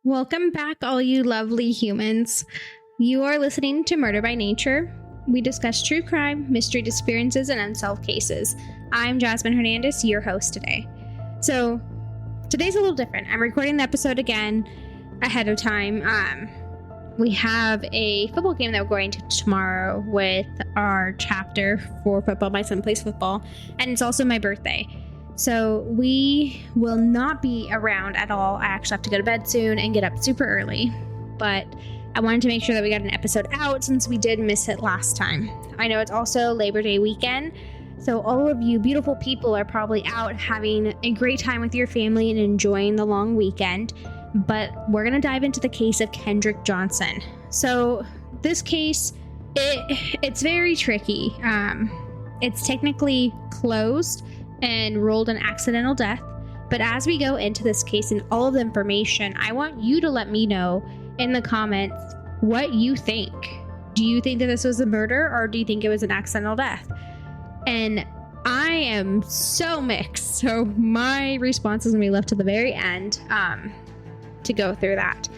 Welcome back, all you lovely humans. You are listening to Murder by Nature. We discuss true crime, mystery disappearances, and unsolved cases. I'm Jasmine Hernandez, your host today. So, today's a little different. I'm recording the episode again ahead of time. We have a football game that we're going to tomorrow with our chapter for football. My son plays football, and it's also my birthday. So we will not be around at all. I actually have to go to bed soon and get up super early, but I wanted to make sure that we got an episode out since we did miss it last time. I know it's also Labor Day weekend, so all of you beautiful people are probably out having a great time with your family and enjoying the long weekend, but we're going to dive into the case of Kendrick Johnson. So this case, it's very tricky. It's technically closed and ruled an accidental death. But as we go into this case and all of the information, I want you to let me know in the comments what you think. Do you think that this was a murder, or do you think it was an accidental death? And I am so mixed, so my response is going to be left to the very end to go through that.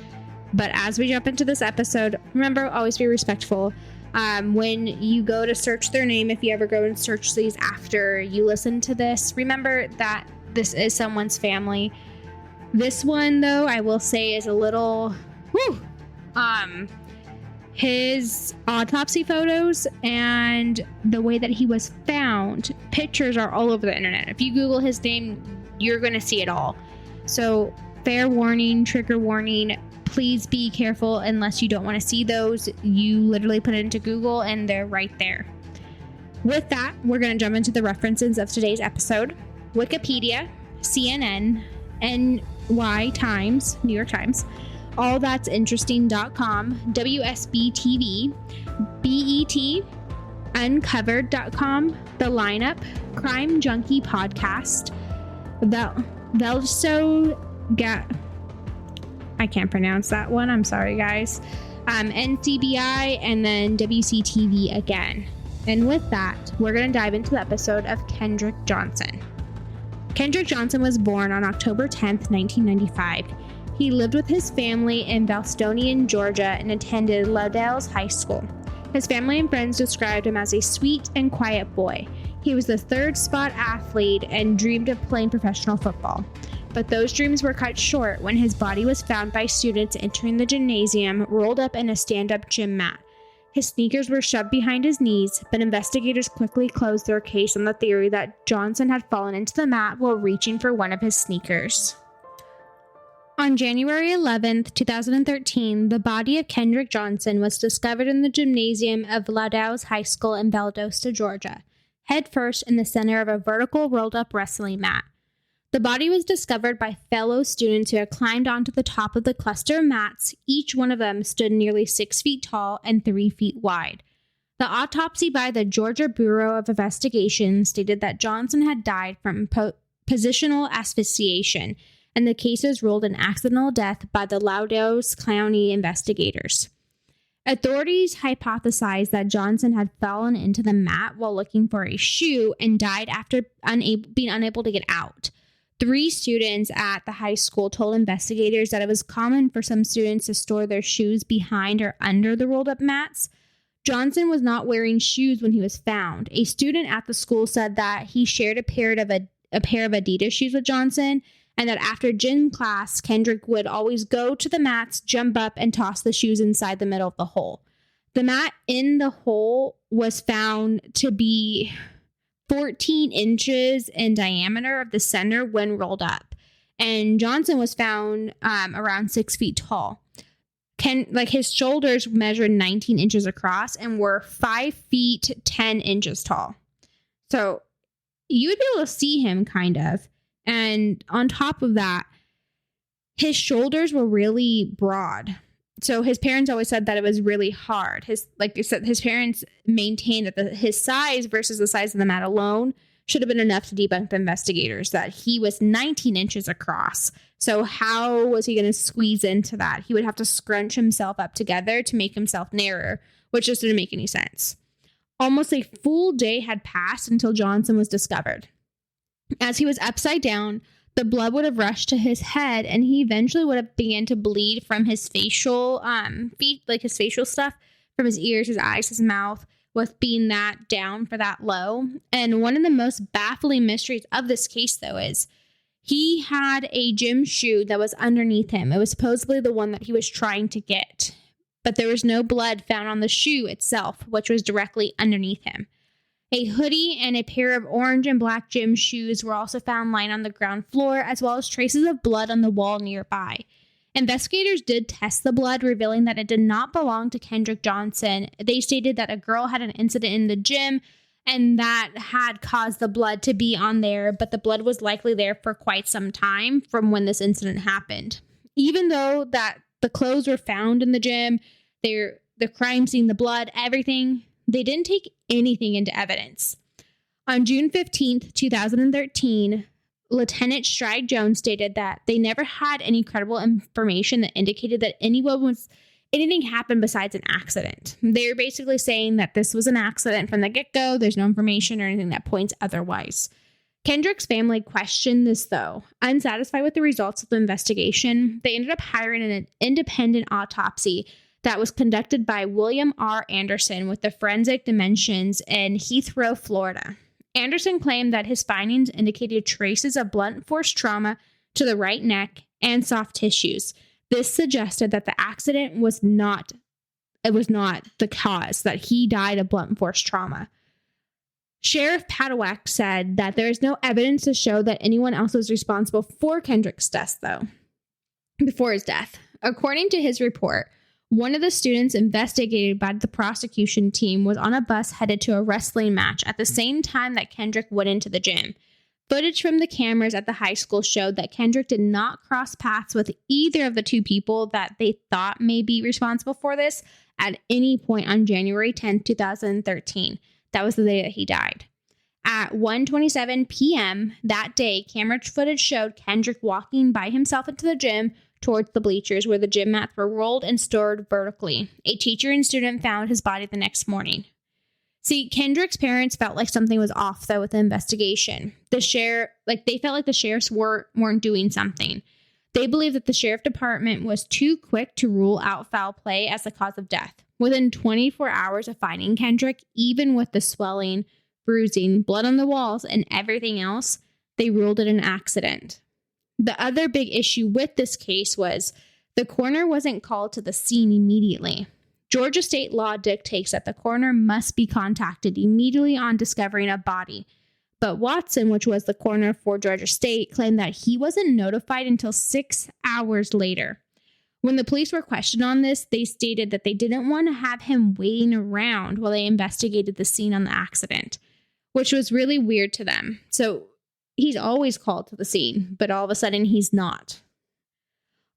But as we jump into this episode, remember, always be respectful. When you go to search their name, if you ever go and search these after you listen to this, remember that this is someone's family. This one, though, I will say is a little, his autopsy photos and the way that he was found, pictures are all over the internet. If you Google his name, you're going to see it all. So fair warning, trigger warning. Please be careful unless you don't want to see those. You literally put it into Google and they're right there. With that, we're going to jump into the references of today's episode. Wikipedia, CNN, NY Times, New York Times, allthat'sinteresting.com, WSB TV, BET, uncovered.com, The Lineup, Crime Junkie Podcast, Valdosta, I can't pronounce that one. I'm sorry, guys. NCBI, and then WCTV again. And with that, we're going to dive into the episode of Kendrick Johnson. Kendrick Johnson was born on October 10th, 1995. He lived with his family in Valdosta, Georgia, and attended Lowndes High School. His family and friends described him as a sweet and quiet boy. He was the third spot athlete and dreamed of playing professional football. But those dreams were cut short when his body was found by students entering the gymnasium, rolled up in a stand-up gym mat. His sneakers were shoved behind his knees, but investigators quickly closed their case on the theory that Johnson had fallen into the mat while reaching for one of his sneakers. On January 11th, 2013, the body of Kendrick Johnson was discovered in the gymnasium of Lowndes High School in Valdosta, Georgia, headfirst in the center of a vertical rolled-up wrestling mat. The body was discovered by fellow students who had climbed onto the top of the cluster of mats. Each one of them stood nearly 6 feet tall and 3 feet wide. The autopsy by the Georgia Bureau of Investigation stated that Johnson had died from positional asphyxiation, and the case was ruled an accidental death by the Lowndes County investigators. Authorities hypothesized that Johnson had fallen into the mat while looking for a shoe and died after being unable to get out. 3 students at the high school told investigators that it was common for some students to store their shoes behind or under the rolled up mats. Johnson was not wearing shoes when he was found. A student at the school said that he shared a pair of Adidas shoes with Johnson, and that after gym class, Kendrick would always go to the mats, jump up, and toss the shoes inside the middle of the hole. The mat in the hole was found to be 14 inches in diameter of the center when rolled up, and Johnson was found around 6 feet tall. His shoulders measured 19 inches across and were 5 feet 10 inches tall. So you would be able to see him kind of. And on top of that, his shoulders were really broad. So his parents always said that it was really hard. His parents maintained that his size versus the size of the mat alone should have been enough to debunk the investigators, that he was 19 inches across. So how was he going to squeeze into that? He would have to scrunch himself up together to make himself narrower, which just didn't make any sense. Almost a full day had passed until Johnson was discovered. As he was upside down, the blood would have rushed to his head, and he eventually would have began to bleed from his facial his facial stuff, from his ears, his eyes, his mouth, with being that down for that low. And one of the most baffling mysteries of this case, though, is he had a gym shoe that was underneath him. It was supposedly the one that he was trying to get, but there was no blood found on the shoe itself, which was directly underneath him. A hoodie and a pair of orange and black gym shoes were also found lying on the ground floor, as well as traces of blood on the wall nearby. Investigators did test the blood, revealing that it did not belong to Kendrick Johnson. They stated that a girl had an incident in the gym and that had caused the blood to be on there, but the blood was likely there for quite some time from when this incident happened. Even though that the clothes were found in the gym, the crime scene, the blood, everything, they didn't take anything into evidence. On June 15th, 2013, Lieutenant Stride Jones stated that they never had any credible information that indicated that anything happened besides an accident. They were basically saying that this was an accident from the get-go. There's no information or anything that points otherwise. Kendrick's family questioned this, though. Unsatisfied with the results of the investigation, they ended up hiring an independent autopsy that was conducted by William R. Anderson with the Forensic Dimensions in Heathrow, Florida. Anderson claimed that his findings indicated traces of blunt force trauma to the right neck and soft tissues. This suggested that the accident was not the cause, that he died of blunt force trauma. Sheriff Padawak said that there is no evidence to show that anyone else was responsible for Kendrick's death, though, before his death. According to his report, one of the students investigated by the prosecution team was on a bus headed to a wrestling match at the same time that Kendrick went into the gym. Footage from the cameras at the high school showed that Kendrick did not cross paths with either of the two people that they thought may be responsible for this at any point on January 10, 2013. That was the day that he died. At 1:27 p.m. that day, camera footage showed Kendrick walking by himself into the gym towards the bleachers where the gym mats were rolled and stored vertically. A teacher and student found his body the next morning. See, Kendrick's parents felt like something was off, though, with the investigation. They felt like the sheriffs weren't doing something. They believed that the sheriff department was too quick to rule out foul play as the cause of death. Within 24 hours of finding Kendrick, even with the swelling, bruising, blood on the walls, and everything else, they ruled it an accident. The other big issue with this case was the coroner wasn't called to the scene immediately. Georgia state law dictates that the coroner must be contacted immediately on discovering a body. But Watson, which was the coroner for Georgia State, claimed that he wasn't notified until 6 hours later. When the police were questioned on this, they stated that they didn't want to have him waiting around while they investigated the scene on the accident, which was really weird to them. So he's always called to the scene, but all of a sudden he's not.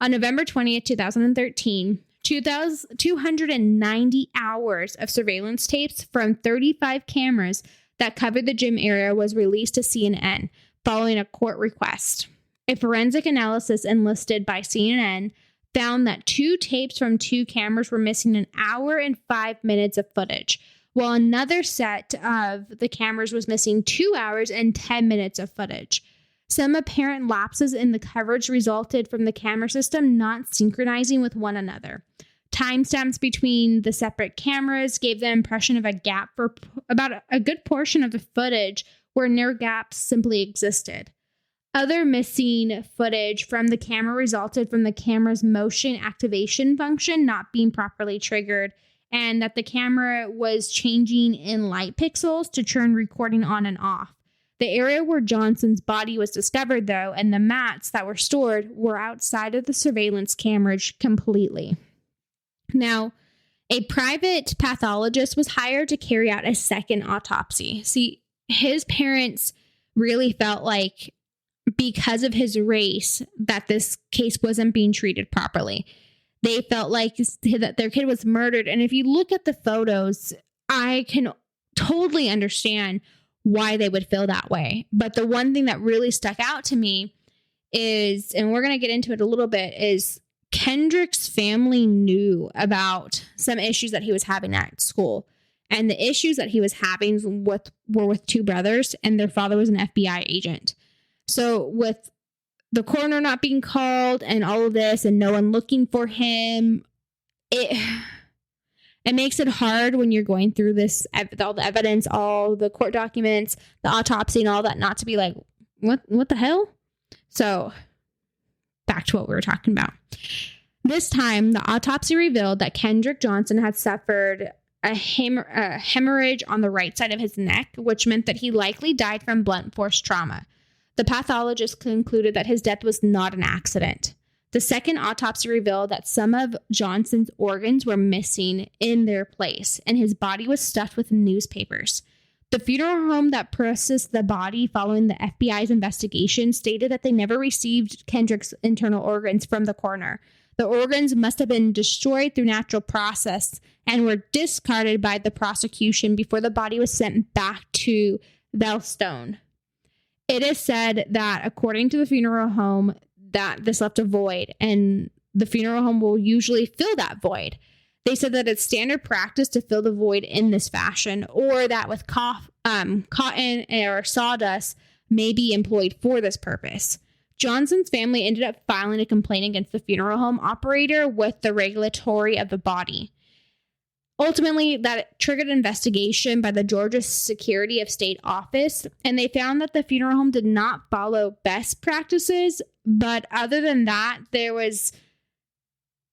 On November 20th, 2013, 290 hours of surveillance tapes from 35 cameras that covered the gym area was released to CNN following a court request. A forensic analysis enlisted by CNN found that 2 tapes from 2 cameras were missing an hour and 5 minutes of footage, while another set of the cameras was missing 2 hours and 10 minutes of footage. Some apparent lapses in the coverage resulted from the camera system not synchronizing with one another. Timestamps between the separate cameras gave the impression of a gap for about a good portion of the footage where no gaps simply existed. Other missing footage from the camera resulted from the camera's motion activation function not being properly triggered, and that the camera was changing in light pixels to turn recording on and off. The area where Johnson's body was discovered, though, and the mats that were stored were outside of the surveillance cameras completely. Now, a private pathologist was hired to carry out a second autopsy. See, his parents really felt like because of his race that this case wasn't being treated properly. They felt like that their kid was murdered. And if you look at the photos, I can totally understand why they would feel that way. But the one thing that really stuck out to me is, and we're going to get into it a little bit, is Kendrick's family knew about some issues that he was having at school. And the issues that he was having were with 2 brothers, and their father was an FBI agent. So with the coroner not being called and all of this and no one looking for him, it makes it hard when you're going through this, all the evidence, all the court documents, the autopsy and all that, not to be like, what the hell? So back to what we were talking about. This time, the autopsy revealed that Kendrick Johnson had suffered a hemorrhage on the right side of his neck, which meant that he likely died from blunt force trauma. The pathologist concluded that his death was not an accident. The second autopsy revealed that some of Johnson's organs were missing in their place, and his body was stuffed with newspapers. The funeral home that processed the body following the FBI's investigation stated that they never received Kendrick's internal organs from the coroner. The organs must have been destroyed through natural process and were discarded by the prosecution before the body was sent back to Valdosta. It is said that, according to the funeral home, that this left a void, and the funeral home will usually fill that void. They said that it's standard practice to fill the void in this fashion, or that with cotton or sawdust may be employed for this purpose. Johnson's family ended up filing a complaint against the funeral home operator with the regulatory of the body. Ultimately, that triggered an investigation by the Georgia Secretary of State office, and they found that the funeral home did not follow best practices. But other than that, there was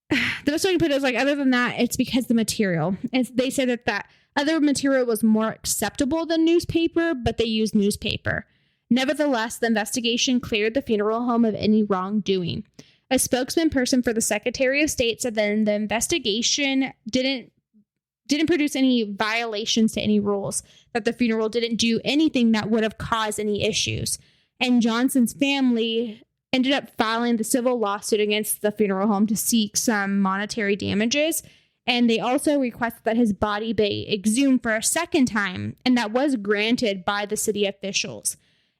the best way to put it is like, other than that, it's because the material. They said that other material was more acceptable than newspaper, but they used newspaper. Nevertheless, the investigation cleared the funeral home of any wrongdoing. A spokesman person for the Secretary of State said that the investigation didn't produce any violations to any rules, that the funeral didn't do anything that would have caused any issues. And Johnson's family ended up filing the civil lawsuit against the funeral home to seek some monetary damages. And they also requested that his body be exhumed for a second time, and that was granted by the city officials.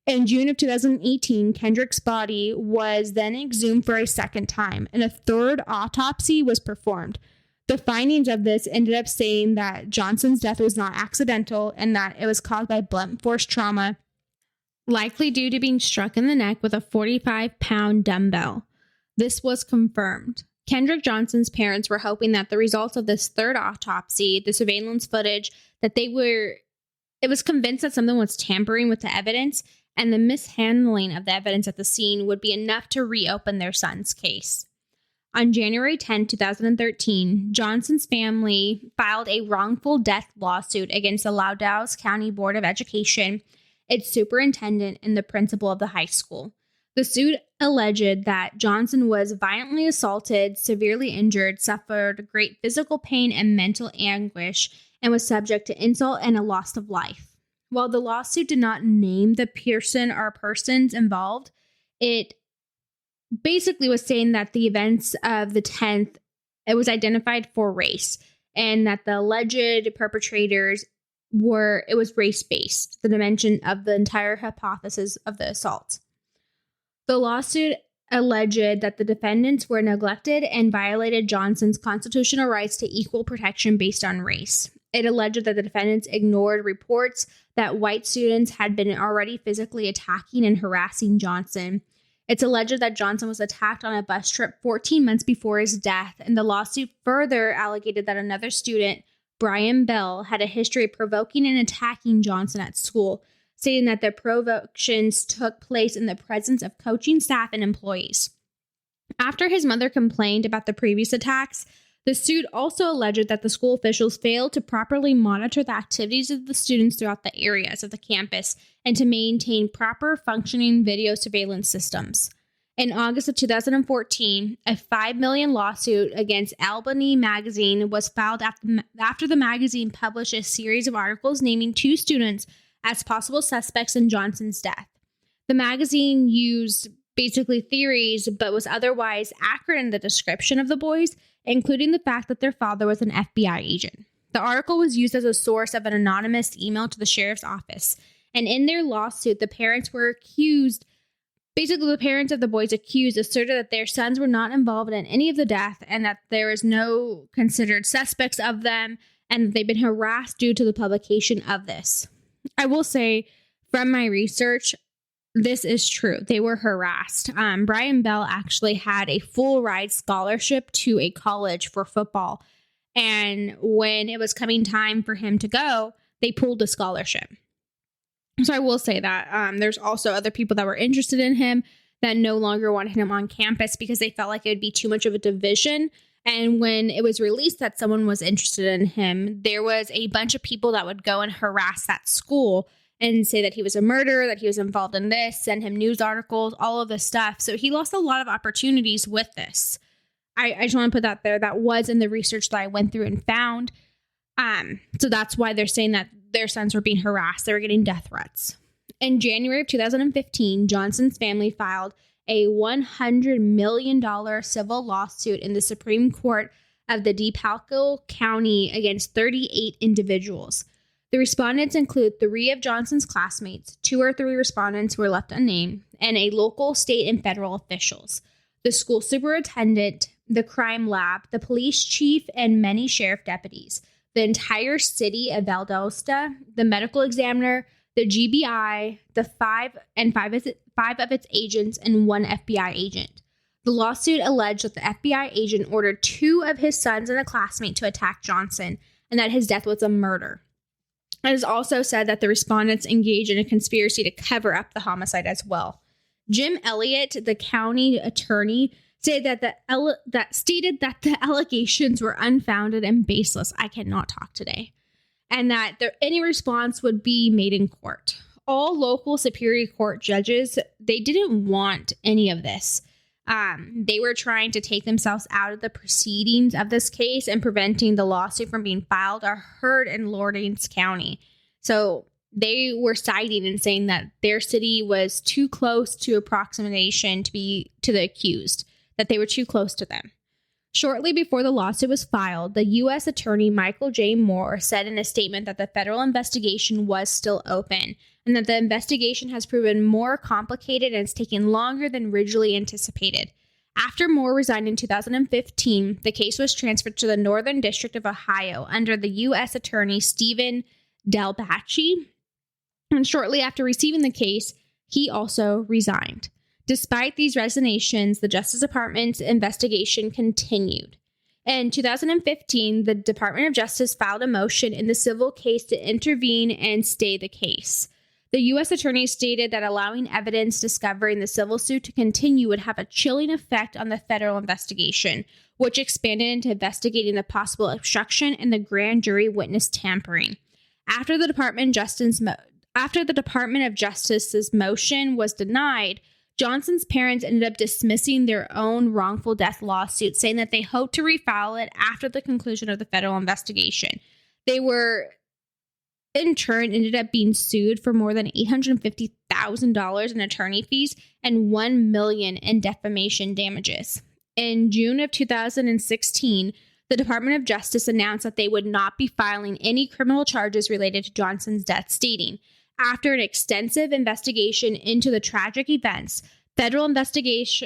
In June of 2018, Kendrick's body was then exhumed for a second time, and a third autopsy was performed. The findings of this ended up saying that Johnson's death was not accidental and that it was caused by blunt force trauma, likely due to being struck in the neck with a 45-pound dumbbell. This was confirmed. Kendrick Johnson's parents were hoping that the results of this third autopsy, the surveillance footage, it was convinced that something was tampering with the evidence, and the mishandling of the evidence at the scene would be enough to reopen their son's case. On January 10, 2013, Johnson's family filed a wrongful death lawsuit against the Lowndes County Board of Education, its superintendent, and the principal of the high school. The suit alleged that Johnson was violently assaulted, severely injured, suffered great physical pain and mental anguish, and was subject to insult and a loss of life. While the lawsuit did not name the person or persons involved, it basically was saying that the events of the 10th, it was identified for race, and that the alleged perpetrators it was race-based, the dimension of the entire hypothesis of the assault. The lawsuit alleged that the defendants were neglected and violated Johnson's constitutional rights to equal protection based on race. It alleged that the defendants ignored reports that white students had been already physically attacking and harassing Johnson. It's alleged that Johnson was attacked on a bus trip 14 months before his death, and the lawsuit further alleged that another student, Brian Bell, had a history of provoking and attacking Johnson at school, stating that the provocations took place in the presence of coaching staff and employees. After his mother complained about the previous attacks, the suit also alleged that the school officials failed to properly monitor the activities of the students throughout the areas of the campus and to maintain proper functioning video surveillance systems. In August of 2014, a $5 million lawsuit against Albany Magazine was filed after the magazine published a series of articles naming 2 students as possible suspects in Johnson's death. The magazine used basically theories, but was otherwise accurate in the description of the boys, including the fact that their father was an FBI agent. The article was used as a source of an anonymous email to the sheriff's office, and in their lawsuit, the parents of the boys accused asserted that their sons were not involved in any of the death and that there is no considered suspects of them and that they've been harassed due to the publication of this. I will say, from my research, this is true. They were harassed. Brian Bell actually had a full ride scholarship to a college for football. And when it was coming time for him to go, they pulled the scholarship. So I will say that there's also other people that were interested in him that no longer wanted him on campus because they felt like it would be too much of a division. And when it was released that someone was interested in him, there was a bunch of people that would go and harass that school and say that he was a murderer, that he was involved in this, send him news articles, all of this stuff. So he lost a lot of opportunities with this. I just want to put that there. That was in the research that I went through and found. So that's why they're saying that their sons were being harassed. They were getting death threats. In January of 2015, Johnson's family filed a $100 million civil lawsuit in the Supreme Court of the DePalco County against 38 individuals. The respondents include 3 of Johnson's classmates, 2 or 3 respondents who were left unnamed, and a local, state, and federal officials. The school superintendent, the crime lab, the police chief, and many sheriff deputies. The entire city of Valdosta, the medical examiner, the GBI, the 5 of its agents, and 1 FBI agent. The lawsuit alleged that the FBI agent ordered 2 of his sons and a classmate to attack Johnson, and that his death was a murder. It is also said that the respondents engaged in a conspiracy to cover up the homicide as well. Jim Elliott, the county attorney, stated that the allegations were unfounded and baseless. I cannot talk today. And that any response would be made in court. All local Superior Court judges, they didn't want any of this. They were trying to take themselves out of the proceedings of this case and preventing the lawsuit from being filed or heard in Lowndes County. So they were citing and saying that their city was too close to approximation to the accused, that they were too close to them. Shortly before the lawsuit was filed, the U.S. Attorney Michael J. Moore said in a statement that the federal investigation was still open and that the investigation has proven more complicated and it's taken longer than originally anticipated. After Moore resigned in 2015, the case was transferred to the Northern District of Ohio under the U.S. Attorney Stephen Delbacci, and shortly after receiving the case, he also resigned. Despite these resignations, the Justice Department's investigation continued. In 2015, the Department of Justice filed a motion in the civil case to intervene and stay the case. The U.S. Attorney stated that allowing evidence discovery in the civil suit to continue would have a chilling effect on the federal investigation, which expanded into investigating the possible obstruction and the grand jury witness tampering. After the Department of Justice's motion was denied, Johnson's parents ended up dismissing their own wrongful death lawsuit, saying that they hoped to refile it after the conclusion of the federal investigation. They were, in turn, ended up being sued for more than $850,000 in attorney fees and $1 million in defamation damages. In June of 2016, the Department of Justice announced that they would not be filing any criminal charges related to Johnson's death, stating, after an extensive investigation into the tragic events, federal investigators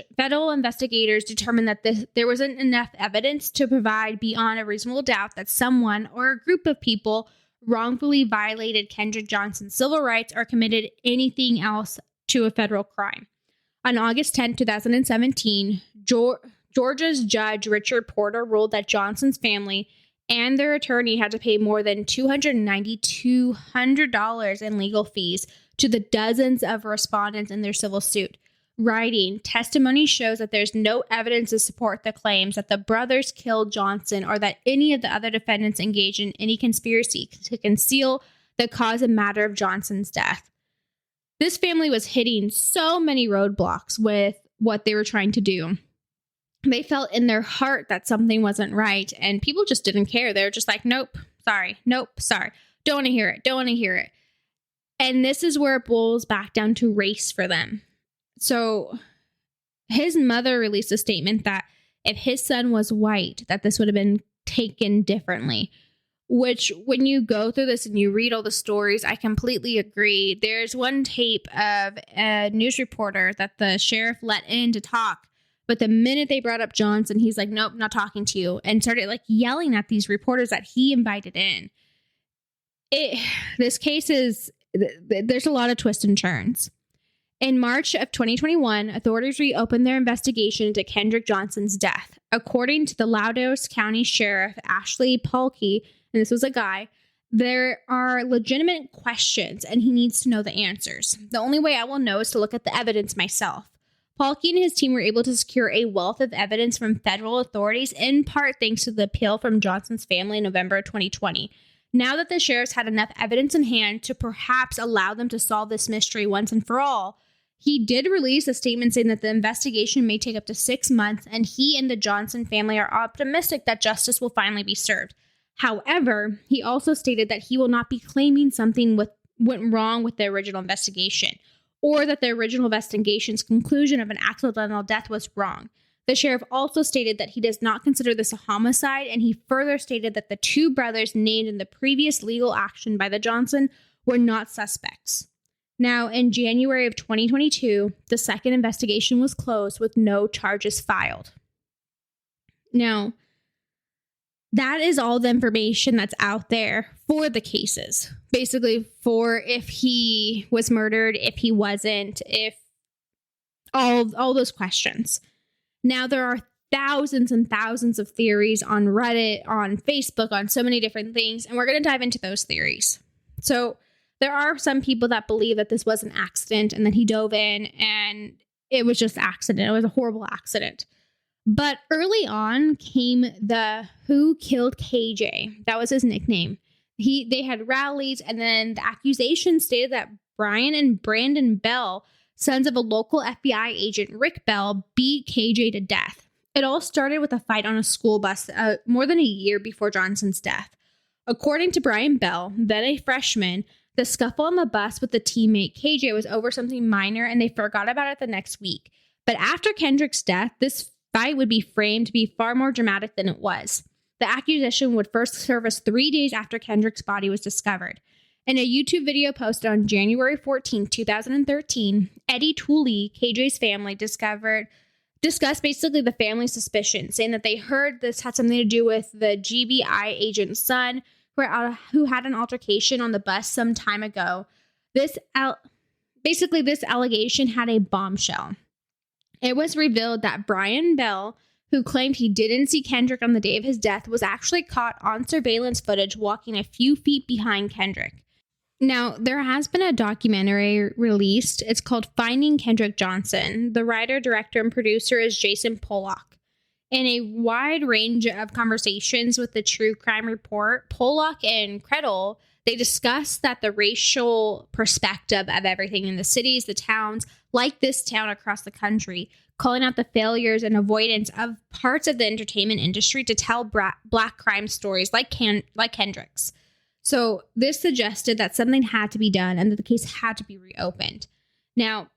determined that there wasn't enough evidence to provide beyond a reasonable doubt that someone or a group of people wrongfully violated Kendrick Johnson's civil rights or committed anything else to a federal crime. On August 10, 2017, Georgia's Judge Richard Porter ruled that Johnson's family and their attorney had to pay more than $290,200 in legal fees to the dozens of respondents in their civil suit. Writing, testimony shows that there's no evidence to support the claims that the brothers killed Johnson or that any of the other defendants engaged in any conspiracy to conceal the cause and matter of Johnson's death. This family was hitting so many roadblocks with what they were trying to do. They felt in their heart that something wasn't right, and people just didn't care. They were just like, nope, sorry, don't want to hear it. And this is where it boils back down to race for them. So his mother released a statement that if his son was white, that this would have been taken differently, which when you go through this and you read all the stories, I completely agree. There's one tape of a news reporter that the sheriff let in to talk. But the minute they brought up Johnson, he's like, nope, not talking to you. And started like yelling at these reporters that he invited in. This case is, there's a lot of twists and turns. In March of 2021, authorities reopened their investigation into Kendrick Johnson's death. According to the Lowndes County Sheriff Ashley Pahlke, and this was a guy, there are legitimate questions and he needs to know the answers. The only way I will know is to look at the evidence myself. Pahlke and his team were able to secure a wealth of evidence from federal authorities, in part thanks to the appeal from Johnson's family in November of 2020. Now that the sheriffs had enough evidence in hand to perhaps allow them to solve this mystery once and for all, he did release a statement saying that the investigation may take up to 6 months, and he and the Johnson family are optimistic that justice will finally be served. However, he also stated that he will not be claiming something went wrong with the original investigation, or that the original investigation's conclusion of an accidental death was wrong. The sheriff also stated that he does not consider this a homicide, and he further stated that the two brothers named in the previous legal action by the Johnson were not suspects. Now, in January of 2022, the second investigation was closed with no charges filed. Now, that is all the information that's out there for the cases. Basically, for if he was murdered, if he wasn't, if all those questions. Now, there are thousands and thousands of theories on Reddit, on Facebook, on so many different things, and we're going to dive into those theories. So, there are some people that believe that this was an accident and that he dove in and it was just an accident. It was a horrible accident. But early on came the Who Killed KJ. That was his nickname. They had rallies, and then the accusation stated that Brian and Brandon Bell, sons of a local FBI agent, Rick Bell, beat KJ to death. It all started with a fight on a school bus more than a year before Johnson's death. According to Brian Bell, then a freshman, the scuffle on the bus with the teammate KJ was over something minor, and they forgot about it the next week. But after Kendrick's death, this fight would be framed to be far more dramatic than it was. The accusation would first surface 3 days after Kendrick's body was discovered. In a YouTube video posted on January 14, 2013, Eddie Tooley, KJ's family, discussed basically the family's suspicion, saying that they heard this had something to do with the GBI agent's son, who had an altercation on the bus some time ago. This allegation had a bombshell. It was revealed that Brian Bell, who claimed he didn't see Kendrick on the day of his death, was actually caught on surveillance footage walking a few feet behind Kendrick. Now, there has been a documentary released. It's called Finding Kendrick Johnson. The writer, director, and producer is Jason Pollock. In a wide range of conversations with the True Crime Report, Pollock and Credle, they discuss that the racial perspective of everything in the cities, the towns, like this town across the country, calling out the failures and avoidance of parts of the entertainment industry to tell black crime stories like Kendrick's. So this suggested that something had to be done and that the case had to be reopened. Now,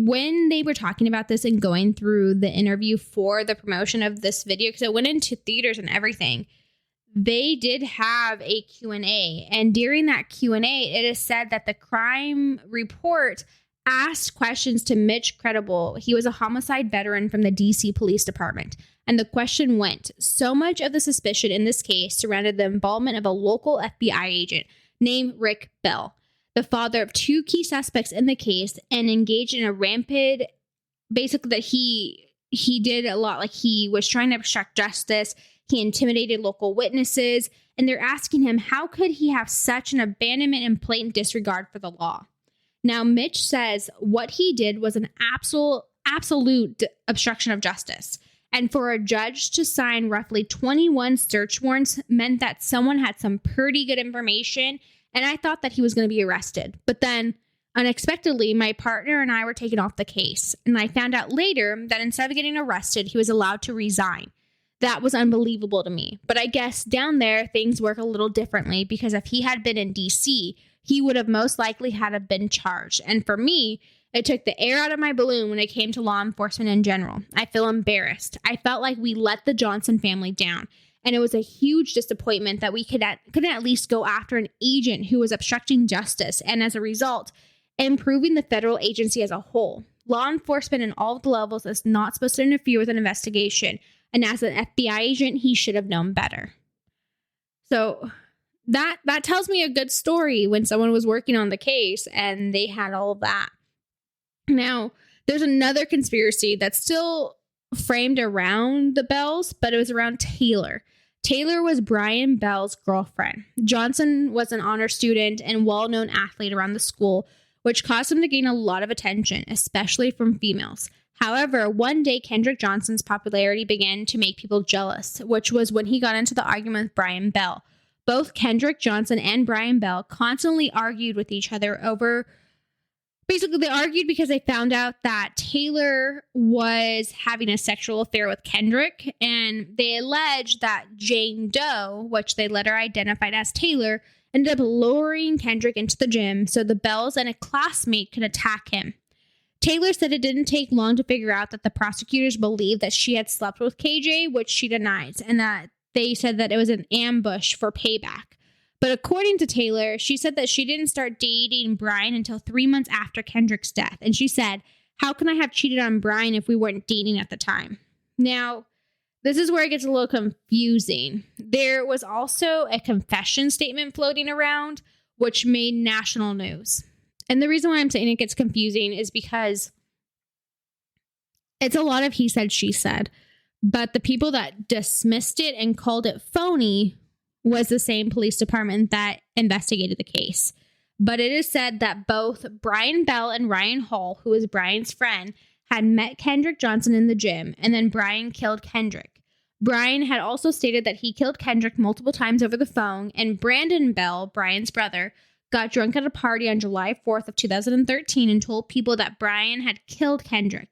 when they were talking about this and going through the interview for the promotion of this video, because it went into theaters and everything, they did have a Q&A. And during that Q&A, it is said that the crime report asked questions to Mitch Credible. He was a homicide veteran from the DC Police Department. And the question went, so much of the suspicion in this case surrounded the involvement of a local FBI agent named Rick Bell, the father of two key suspects in the case, and engaged in a rampant, basically that he did a lot, like he was trying to obstruct justice, he intimidated local witnesses, and they're asking him how could he have such an abandonment and blatant disregard for the law. Now, Mitch says what he did was an absolute obstruction of justice. And for a judge to sign roughly 21 search warrants meant that someone had some pretty good information, and I thought that he was going to be arrested. But then, unexpectedly, my partner and I were taken off the case, and I found out later that instead of getting arrested, he was allowed to resign. That was unbelievable to me. But I guess down there, things work a little differently, because if he had been in DC, he would have most likely had to been charged. And for me, it took the air out of my balloon when it came to law enforcement in general. I feel embarrassed. I felt like we let the Johnson family down. And it was a huge disappointment that we couldn't at least go after an agent who was obstructing justice. And as a result, improving the federal agency as a whole. Law enforcement in all of the levels is not supposed to interfere with an investigation. And as an FBI agent, he should have known better. So that tells me a good story when someone was working on the case and they had all of that. Now, there's another conspiracy that's still framed around the Bells, but it was around Taylor. Taylor was Brian Bell's girlfriend. Johnson was an honor student and well-known athlete around the school, which caused him to gain a lot of attention, especially from females. However, one day Kendrick Johnson's popularity began to make people jealous, which was when he got into the argument with Brian Bell. Both Kendrick Johnson and Brian Bell constantly argued with each other over... Basically, they argued because they found out that Taylor was having a sexual affair with Kendrick, and they alleged that Jane Doe, which they later identified as Taylor, ended up luring Kendrick into the gym so the Bells and a classmate could attack him. Taylor said it didn't take long to figure out that the prosecutors believed that she had slept with KJ, which she denies, and that they said that it was an ambush for payback. But according to Taylor, she said that she didn't start dating Brian until 3 months after Kendrick's death. And she said, "How can I have cheated on Brian if we weren't dating at the time?" Now, this is where it gets a little confusing. There was also a confession statement floating around, which made national news. And the reason why I'm saying it gets confusing is because it's a lot of he said, she said. But the people that dismissed it and called it phony was the same police department that investigated the case. But it is said that both Brian Bell and Ryan Hall, who was Brian's friend, had met Kendrick Johnson in the gym, and then Brian killed Kendrick. Brian had also stated that he killed Kendrick multiple times over the phone, and Brandon Bell, Brian's brother, got drunk at a party on July 4th of 2013 and told people that Brian had killed Kendrick.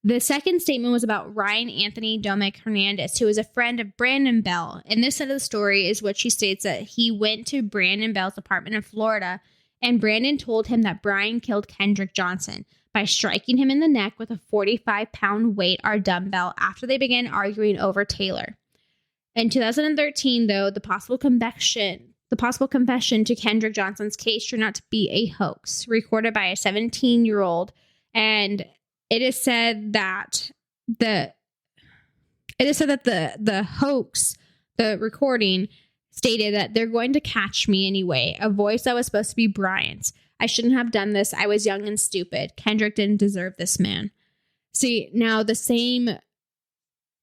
The second statement was about Ryan Anthony Domic Hernandez, who was a friend of Brandon Bell. And this side of the story is what she states that he went to Brandon Bell's apartment in Florida, and Brandon told him that Brian killed Kendrick Johnson by striking him in the neck with a 45-pound weight or dumbbell after they began arguing over Taylor. In 2013, though, the possible confession to Kendrick Johnson's case turned out to be a hoax, recorded by a 17-year-old, and it is said that the hoax, the recording, stated that "they're going to catch me anyway," a voice that was supposed to be Brian's. "I shouldn't have done this. I was young and stupid. Kendrick didn't deserve this man." See, now the same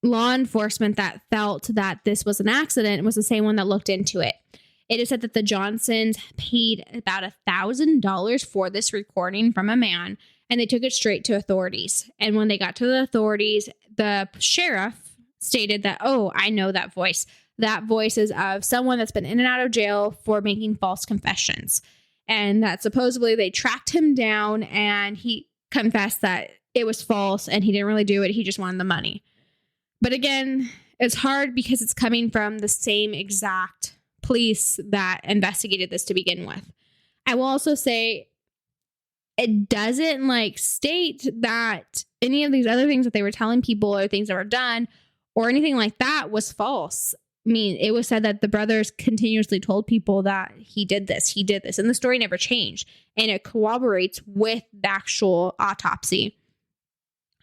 law enforcement that felt that this was an accident was the same one that looked into it. It is said that the Johnsons paid about $1,000 for this recording from a man, and they took it straight to authorities. And when they got to the authorities, the sheriff stated that, "Oh, I know that voice. That voice is of someone that's been in and out of jail for making false confessions." And that supposedly they tracked him down, and he confessed that it was false and he didn't really do it. He just wanted the money. But again, it's hard because it's coming from the same exact police that investigated this to begin with. I will also say it doesn't state that any of these other things that they were telling people or things that were done or anything like that was false. I mean, it was said that the brothers continuously told people that he did this, and the story never changed. And it corroborates with the actual autopsy.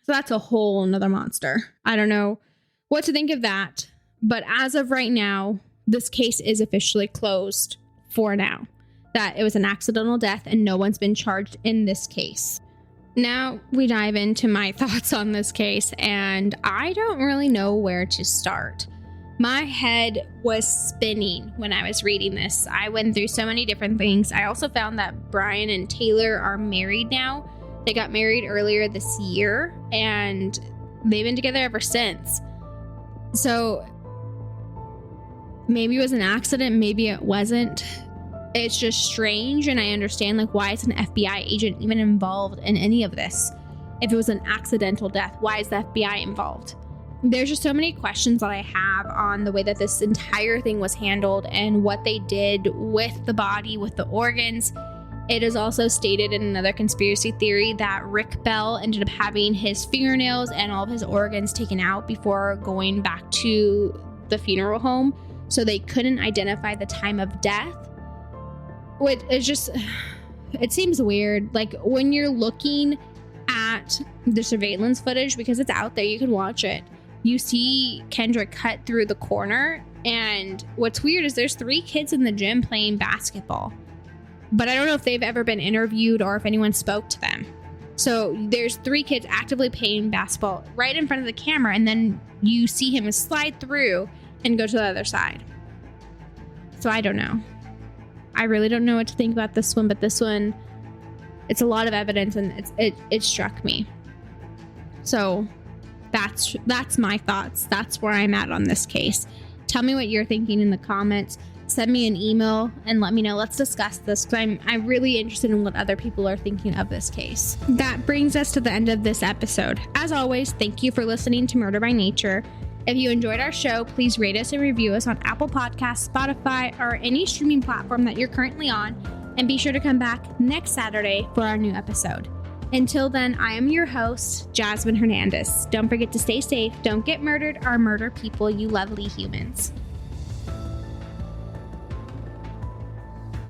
So that's a whole nother monster. I don't know what to think of that. But as of right now, this case is officially closed for now. That it was an accidental death and no one's been charged in this case. Now we dive into my thoughts on this case, and I don't really know where to start. My head was spinning when I was reading this. I went through so many different things. I also found that Brian and Taylor are married now. They got married earlier this year, and they've been together ever since. So maybe it was an accident, maybe it wasn't. It's just strange, and I understand why is an FBI agent even involved in any of this? If it was an accidental death, why is the FBI involved? There's just so many questions that I have on the way that this entire thing was handled and what they did with the body, with the organs. It is also stated in another conspiracy theory that Rick Bell ended up having his fingernails and all of his organs taken out before going back to the funeral home, so they couldn't identify the time of death. Which is just, it seems weird. When you're looking at the surveillance footage, because it's out there, you can watch it. You see Kendrick cut through the corner, and what's weird is there's 3 kids in the gym playing basketball. But I don't know if they've ever been interviewed or if anyone spoke to them. So there's 3 kids actively playing basketball right in front of the camera, and then you see him slide through and go to the other side. So I don't know. I really don't know what to think about this one, but this one, it's a lot of evidence, and it struck me. So that's my thoughts. That's where I'm at on this case. Tell me what you're thinking in the comments. Send me an email and let me know. Let's discuss this, because I'm really interested in what other people are thinking of this case. That brings us to the end of this episode. As always, thank you for listening to Murder by Nature. If you enjoyed our show, please rate us and review us on Apple Podcasts, Spotify, or any streaming platform that you're currently on. And be sure to come back next Saturday for our new episode. Until then, I am your host, Jasmine Hernandez. Don't forget to stay safe, don't get murdered, or murder people, you lovely humans.